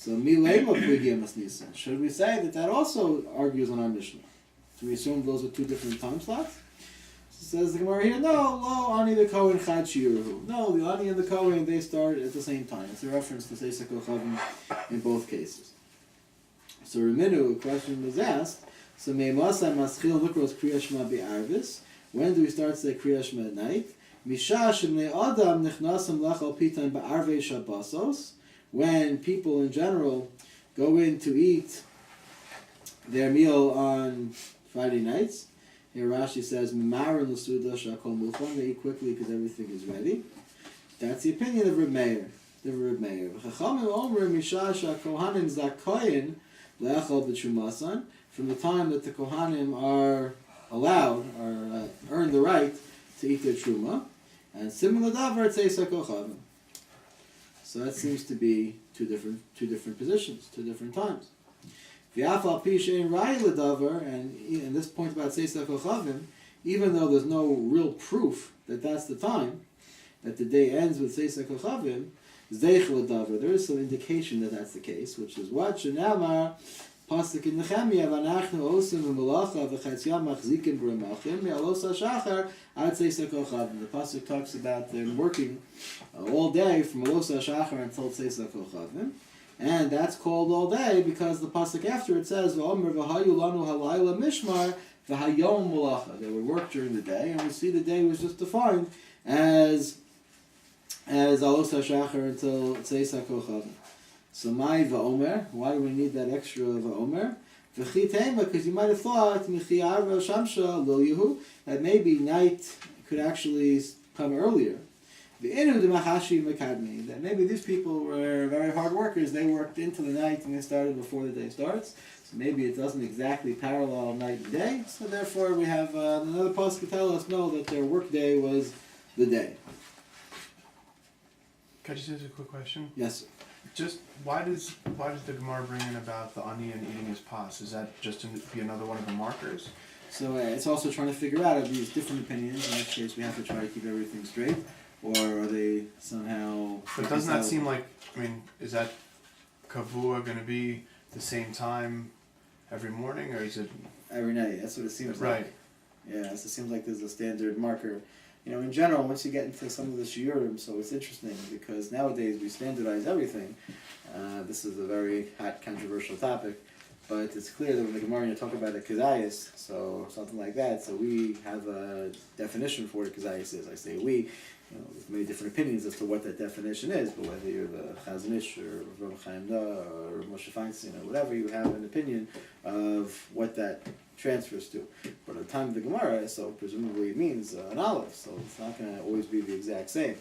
So milema pligia masnisa. Should we say that also argues on our Mishnah? Do we assume those are two different time slots? So says the Gemara here, no, lo ani the Kohen chad shiuruhu. No, the ani and the Kohen, they start at the same time. It's a reference to Seisa Kochavim in both cases. So Reminu, a question was asked, so me'masa maschil lukros kriya shema be'arvis. When do we start to say kriya shema at night? Misha shemnei adam nechnasam lachal pitan ba'arvei shabbosos. When people in general go in to eat their meal on Friday nights, here Rashi says, "Mimar l'suda shakol mulchon." They eat quickly because everything is ready. That's the opinion of Reb Meir. The Reb Meir. Chachamim omer misha shakohanim zakoyin le'achol b'trumasan. From the time that the kohanim are allowed or earn the right to eat their truma, and similar davar tzeisa kochavim. So that seems to be two different positions, two different times. And this point about Seisa Kochavim, even though there's no real proof that that's the time, that the day ends with Seisa Kochavim, there is some indication that that's the case, which is what? Shenamar, Pasuk in Nehemiah, Vanachnu osim v'melacha v'chatziyam machzikim b'ramachim, me'alosa shachar ad Seisa Kochavim. The Pasuk talks about them working all day from Alosa shachar until Seisa Kochavim. And that's called all day because the pasuk after it says, "V'omer v'hayu lanu halayla mishmar v'hayom malacha." They would work during the day, and we see the day was just defined as alos hashachar until tzeis hakochavim. So my v'omer. Why do we need that extra v'omer? V'chitema, because you might have thought michiyar v'shamsha lo yehu that maybe night could actually come earlier. That maybe these people were very hard workers. They worked into the night and they started before the day starts. So maybe it doesn't exactly parallel night and day. So therefore we have another pasuk to tell us no that their work day was the day. Can I just ask a quick question? Yes, sir. Just why does the Gemara bring in about the ani and eating his pas? Is that just to be another one of the markers? So it's also trying to figure out of these different opinions. In this case, we have to try to keep everything straight. Or are they somehow... But doesn't that seem like, is that kavua going to be the same time every morning, or is it... Every night, that's what it seems right. like. Yeah, so it seems like there's a standard marker. In general, once you get into some of the shiurim, so it's interesting, because nowadays we standardize everything. This is a very hot, controversial topic, but it's clear that when the Gemara talk about a kazayas, so something like that, so we have a definition for what a kazayas is. I say we... There's many different opinions as to what that definition is, but whether you're the Chazon Ish or Rabbi Chaim or Moshe Feinstein or whatever, you have an opinion of what that transfers to. But at the time of the Gemara, so presumably it means an olive, so it's not going to always be the exact same.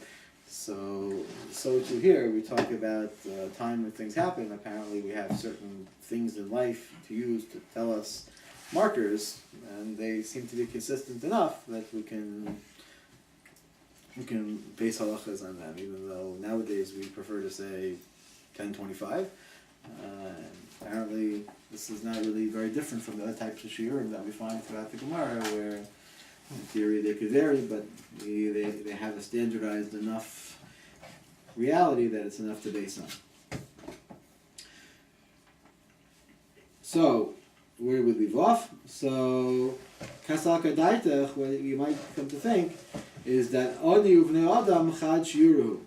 So to here, we talk about time when things happen. Apparently we have certain things in life to use to tell us markers, and they seem to be consistent enough that we can base halachas on them, even though nowadays we prefer to say 10:25. Apparently, this is not really very different from the other types of shiurim that we find throughout the Gemara, where in theory they could vary, but they have a standardized enough reality that it's enough to base on. So, where do we leave off? So, Kasaka Daitach, what you might come to think, is that Ani uvnei Adam chad shiuruhu.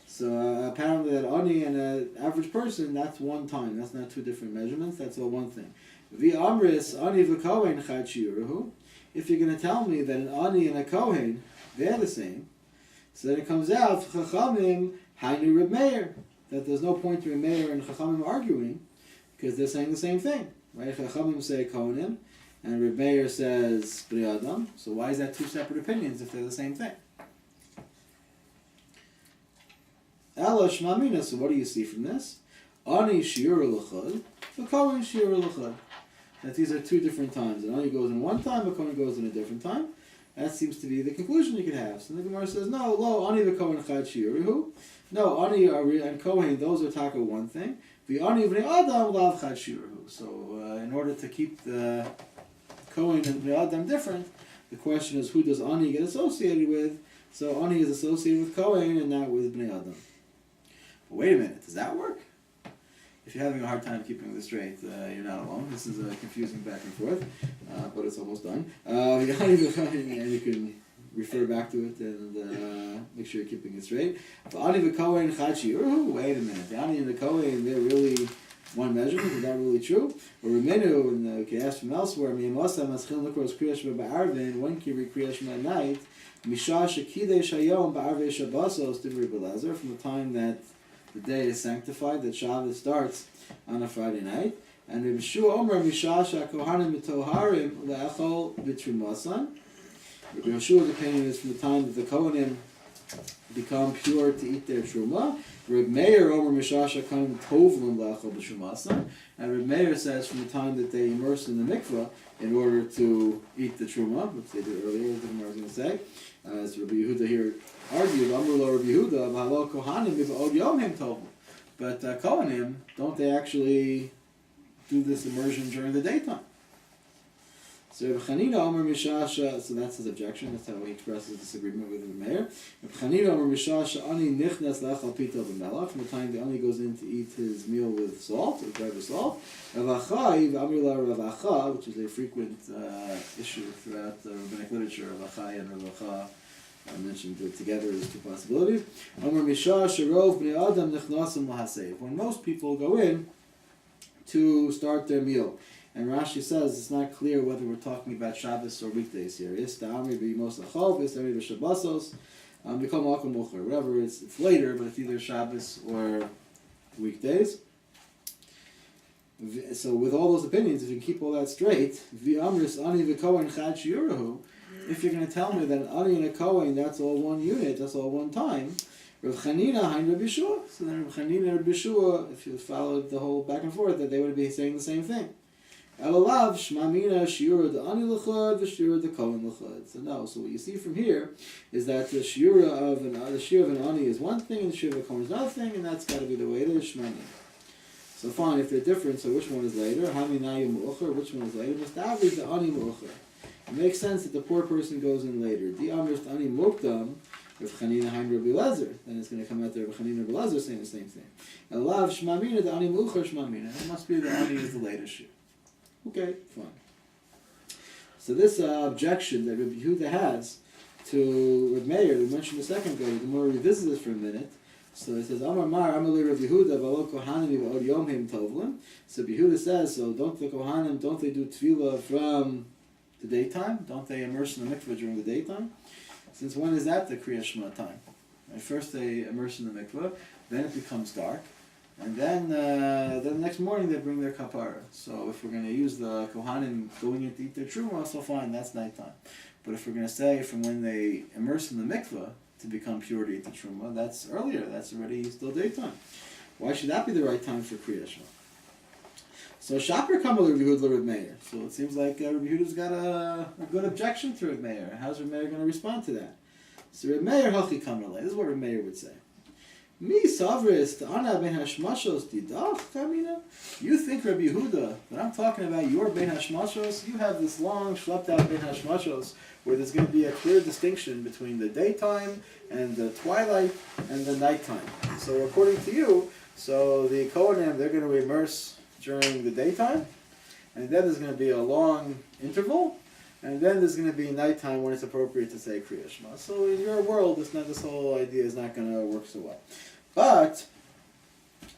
So apparently that Ani and an average person, that's one time. That's not two different measurements. That's all one thing. Vi amris Ani v'kohen chad shiuruhu. If you're going to tell me that an Ani and a Kohen, they're the same, so then it comes out, Chachamim hainu Reb Meir, that there's no point to Reb Meir and Chachamim arguing, because they're saying the same thing. Right? Chachamim say Kohanim, and Reb Meir says Bnei Adam. So why is that two separate opinions if they're the same thing? Ela Shmamina. So what do you see from this? Ani shiur l'chad, the Kohen shiur l'chad. That these are two different times. And Ani goes in one time, a Kohen goes in a different time. That seems to be the conclusion you could have. So the Gemara says, no, lo Ani the Kohen chad shiuruhu. No, Ani and Kohen, those are taka one thing. The Ani v'nei Adam lav chad shiuruhu. So in order to keep the Kohen and Bnei Adam different, the question is who does Ani get associated with? So Ani is associated with Kohen and not with Bnei Adam. But wait a minute, does that work? if you're having a hard time keeping this straight, you're not alone. This is confusing back and forth, but it's almost done. And you can refer back to it and make sure you're keeping it straight. Wait a minute, the Ani and the Kohen, they're really one measurement. Is that really true? Or Remenu, and you can ask from elsewhere, when can we read Kriya Shema at night? From the time that the day is sanctified, that Shabbos starts on a Friday night. And Rabbi Shua Omer Mishasha Kohanim Mitoharim Le'achol B'Trumasan. Rabbi Yeshua's opinion is from the time that the Kohanim become pure to eat their truma. Rabbi Meir Omer Mishasha Kohanim Tovlim Le'achol B'Trumasan. And Rabbi Meir says from the time that they immerse in the mikveh in order to eat the truma, which they did earlier, as I was going to say. As Rabbi Yehuda here argued, Amrullah Rabbi Yehuda, V'halo Kohanim V'od Yom Hem Tovlim. But Kohanim, don't they actually do this immersion during the daytime? So Rabbi Chanina Omer Mishasha, so that's his objection, that's how he expresses disagreement with the mayor. Rabbi Chanina Omer Mishasha Ani Nichnas Lachal Pita B'melach, from the time the Ani goes in to eat his meal with salt, with bread with salt. Rav Achai, Amrullah Rav Acha, which is a frequent issue throughout the rabbinic literature. Rav Achai and Rav Acha mentioned together as two possibilities. Omer Mishasha Rov Bnei Adam Nichnasim Lahaseiv. When most people go in to start their meal. And Rashi says it's not clear whether we're talking about Shabbos or weekdays here. Whatever, it's later, but it's either Shabbos or weekdays. So with all those opinions, if you can keep all that straight, if you're going to tell me that an Ani and a Kohen, that's all one unit, that's all one time, Rav Chanina and Rabbi Shua. So then Rav Chanina and Rabbi Shua, if you followed the whole back and forth, that they would be saying the same thing. Elalav Shmamina Shiura the Ani L'chad v'Shiura the Kohen L'chad. So no. So what you see from here is that the Shiura of an Ani is one thing, and the Shiura of a Kohen is another thing, and that's got to be the way it is. Shmamina. So fine, if they're different, so which one is later? Haminayu Mu'achar. Which one is later? Mustavi the Ani Mu'achar. It makes sense that the poor person goes in later. Di Amir Ani Mukdam. Rav Chanina Haim Rabbi Lezer, then it's going to come out there Rav Chanina Rabbi Lezer saying the same thing. Elav Shmamina the Ani Muchar Shmamina. It must be the Ani is the latest year. Okay, fine. So this objection that Rabbi Yehuda has to Rabbi Meir, we mentioned a second ago, the more we revisit this for a minute. So it says Amar Mar Amalei Rabbi Yehuda V'alo Kohanim V'od Yom Hem Tovlim. So Rabbi Yehuda says, so don't the Kohanim, don't they do tefillah from the daytime? Don't they immerse in the mikveh during the daytime? Since when is that the Kriya Shema time? Right, first they immerse in the mikveh, then it becomes dark, and then the next morning they bring their kapara. So if we're going to use the Kohanim going in to eat their truma, so fine, that's nighttime. But if we're going to say from when they immerse in the mikveh to become pure to eat the truma, that's earlier, that's already still daytime. Why should that be the right time for Kriya Shema? So Shaper Kamal Rabbi Yehuda Rabbi Meir. So it seems like Rabbi Yehuda's got a good objection to Rabbi Meir. How's Rabbi Meir going to respond to that? So Rabbi Meir Hachi Kamal. This is what Rabbi Meir would say. Mi Savris Ta'ana Ben Hashmashos Didach Kamina. You think Rabbi Yehuda, when I'm talking about your Ben Hashmashos, you have this long schlepped out Ben Hashmashos where there's going to be a clear distinction between the daytime and the twilight and the nighttime. So according to you, so the Kohanim, they're going to immerse during the daytime, and then there's going to be a long interval, and then there's going to be nighttime when it's appropriate to say Kriya Shema. So in your world, this whole idea is not going to work so well. But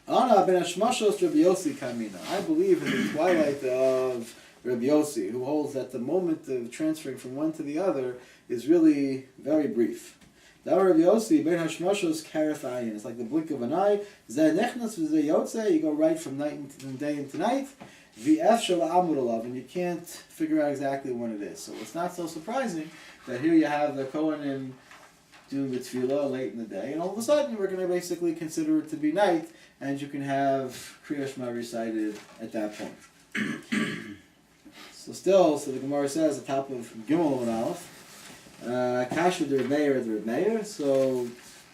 Ana ben Hashmashos Rabbi Yossi Kamina. I believe in the twilight of Rabbi Yossi, who holds that the moment of transferring from one to the other is really very brief. Rabbi Yossi ben Hashmashos Karafayin. It's like the blink of an eye. Zeh nechnas v'zeh yotze. You go right from night into day into night. V'ef shel amud alav, and you can't figure out exactly when it is. So it's not so surprising that here you have the Kohanim doing the tefillah late in the day, and all of a sudden we're going to basically consider it to be night, and you can have Kriya Shema recited at that point. So the Gemara says at the top of Gimel and Aleph, Kasha the Reb Meir. So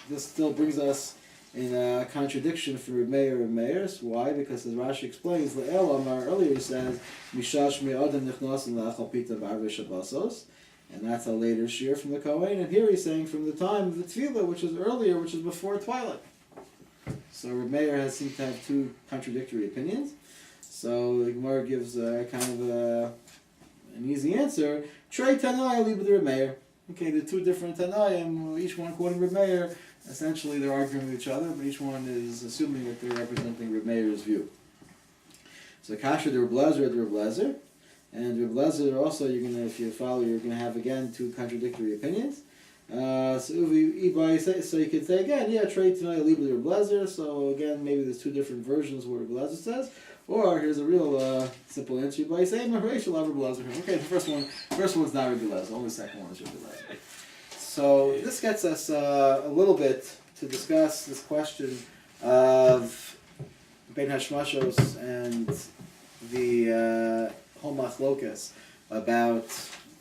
this still brings us in a contradiction for Reb Meir. So why? Because as Rashi explains, Le'el Amar earlier he says, Mishash me'adam nichnasim la'achal pita b'arvei shabbosos, and that's a later shear from the Kohen. And here he's saying from the time of the tefillah, which is earlier, which is before twilight. So Reb Meir seemed to have two contradictory opinions. So the Gemara gives an easy answer. Trei Tanai Libud Reb Meir. Okay, the two different Tanaim, each one quoting Reb Meir. Essentially, they're arguing with each other, but each one is assuming that they're representing Reb Meir's view. So Kasher the Reb Lezer, the Reb Lezer, and Reb Lezer also, if you follow, you're gonna have again two contradictory opinions. So you could say again, Trei Tanai Libud Reb Lezer. So again, maybe there's two different versions of what Reb Lezer says. Or here's a real simple answer by saying Rachel Reb Lezer. Okay, the first one's not Reb Lezer. Only the second one is Reb Lezer. So this gets us a little bit to discuss this question of Bein Hashmashos and the whole machlokas about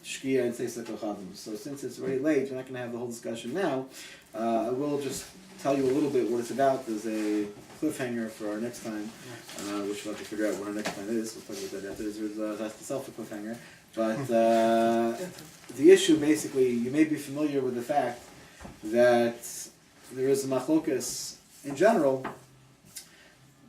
Shkia and Seisek Kochavim. So since it's already late, we're not going to have the whole discussion now. I will just tell you a little bit what it's about. There's a cliffhanger for our next time, which we'll have to figure out what our next time is. We'll talk about that after. That's itself a cliffhanger. But the issue, basically, you may be familiar with the fact that there is a machlokas in general.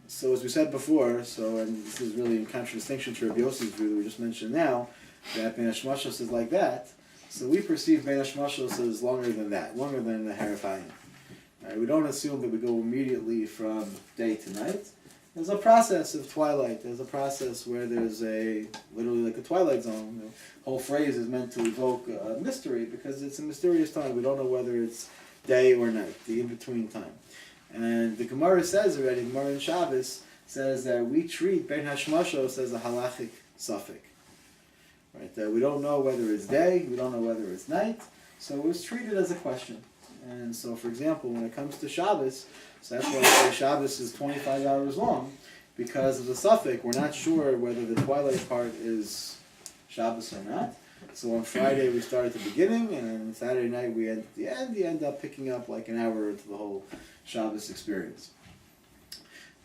So as we said before, and this is really in contradistinction to Rabbi Yossi's view that we just mentioned now, that Bein Hashmashos is like that. So we perceive Bein Hashmashos as longer than that, longer than the Harafayim. We don't assume that we go immediately from day to night. There's a process of twilight. There's a process where there's literally like a twilight zone. The whole phrase is meant to evoke a mystery because it's a mysterious time. We don't know whether it's day or night, the in-between time. And the Gemara says already, Gemara in Shabbos says that we treat Bein Hashmashos as a halachic suffix. Right? That we don't know whether it's day, we don't know whether it's night, so it's treated as a question. And so, for example, when it comes to Shabbos, so that's why we say Shabbos is 25 hours long, because of the suffix, we're not sure whether the twilight part is Shabbos or not. So on Friday we start at the beginning, and on Saturday night we end at the end. You end up picking up like an hour into the whole Shabbos experience.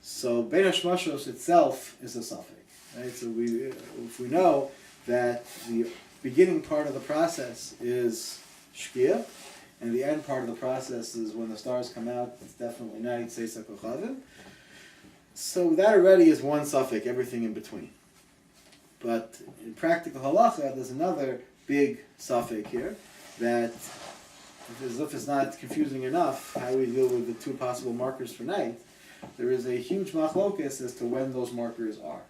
So Bein Hashmashos itself is a suffix, right? So if we know that the beginning part of the process is Shkia, and the end part of the process is when the stars come out, it's definitely night, Seisek Kochavim. So that already is one suffix, everything in between. But in practical halacha, there's another big suffix here that, as if it's not confusing enough how we deal with the two possible markers for night, there is a huge machlokas as to when those markers are.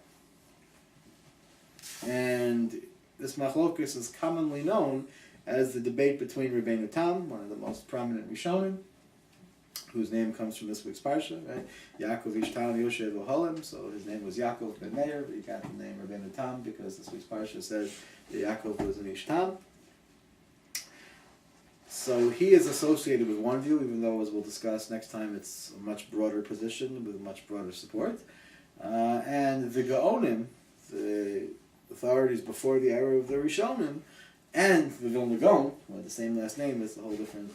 And this machlokas is commonly known as the debate between Rabbeinu Tam, one of the most prominent Rishonim, whose name comes from this week's parsha, right? Yaakov Ish Tam Yoshev Oholim, so his name was Yaakov ben Meir, but he got the name Rabbeinu Tam because this week's parsha says that Yaakov was an Ish Tam. So he is associated with one view, even though, as we'll discuss next time, it's a much broader position with much broader support. And the Gaonim, the authorities before the era of the Rishonim, and the Vilna Gaon, with the same last name, it's a whole different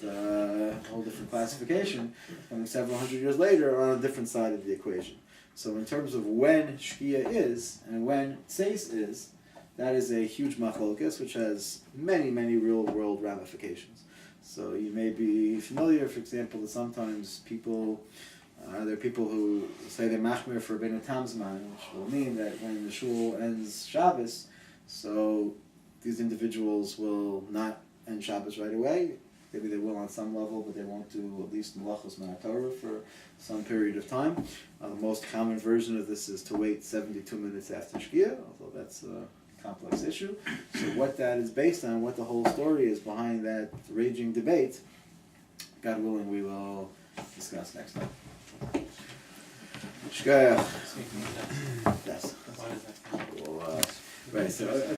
classification, and several hundred years later are on a different side of the equation. So in terms of when Shkia is and when Tzeis is, that is a huge machlokas, which has many, many real-world ramifications. So you may be familiar, for example, that sometimes there are people who say they're machmir for Rabbeinu Tam's man, which will mean that when the shul ends Shabbos, so these individuals will not end Shabbos right away. Maybe they will on some level, but they won't do at least Melachos Ma'atorah for some period of time. The most common version of this is to wait 72 minutes after Shkia, although that's a complex issue. So what that is based on, what the whole story is behind that raging debate, God willing, we will discuss next time. Shkaya. Yes. Why is that? Well, right, so